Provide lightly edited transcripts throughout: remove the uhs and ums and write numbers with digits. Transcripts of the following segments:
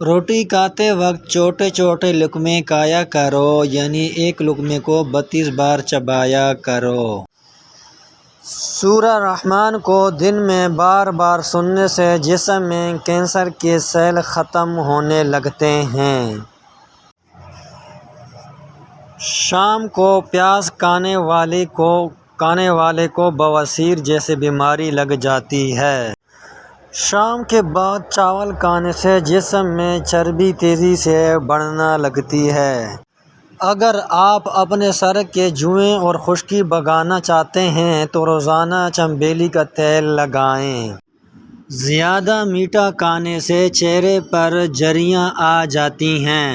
روٹی کھاتے وقت چھوٹے چھوٹے لقمے کھایا کرو، یعنی ایک لقمے کو 32 بار چبایا کرو۔ سورہ رحمن کو دن میں بار بار سننے سے جسم میں کینسر کے سیل ختم ہونے لگتے ہیں۔ شام کو پیاز کھانے والے کو بواسیر جیسی بیماری لگ جاتی ہے۔ شام کے بعد چاول کھانے سے جسم میں چربی تیزی سے بڑھنے لگتی ہے۔ اگر آپ اپنے سر کے جوئیں اور خشکی بھگانا چاہتے ہیں تو روزانہ چنبیلی کا تیل لگائیں۔ زیادہ میٹھا کھانے سے چہرے پر جھریاں آ جاتی ہیں۔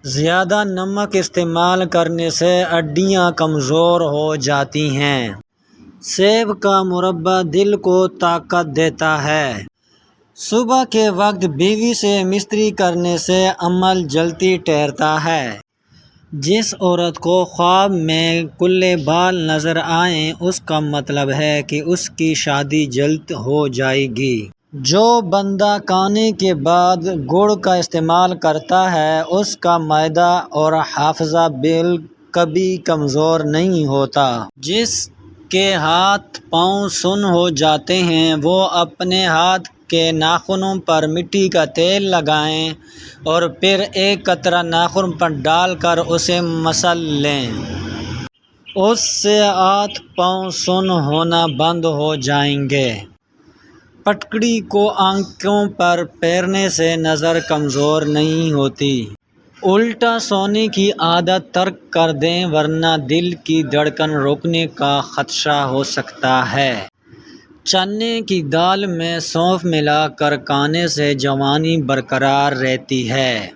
زیادہ نمک استعمال کرنے سے ہڈیاں کمزور ہو جاتی ہیں۔ سیب کا مربا دل کو طاقت دیتا ہے۔ صبح کے وقت بیوی سے مستری کرنے سے عمل جلدی ٹھہرتا ہے۔ جس عورت کو خواب میں کھلے بال نظر آئیں، اس کا مطلب ہے کہ اس کی شادی جلد ہو جائے گی۔ جو بندہ کھانے کے بعد گڑ کا استعمال کرتا ہے، اس کا معدہ اور حافظہ کبھی کمزور نہیں ہوتا۔ جس کے ہاتھ پاؤں سن ہو جاتے ہیں، وہ اپنے ہاتھ کے ناخنوں پر مٹی کا تیل لگائیں اور پھر ایک قطرہ ناخن پر ڈال کر اسے مسل لیں۔ اس سے ہاتھ پاؤں سن ہونا بند ہو جائیں گے۔ پٹکڑی کو آنکھوں پر پھیرنے سے نظر کمزور نہیں ہوتی۔ الٹا سونے کی عادت ترک کر دیں ورنہ دل کی دھڑکن رکنے کا خدشہ ہو سکتا ہے۔ چنے کی دال میں سونف ملا کر کھانے سے جوانی برقرار رہتی ہے۔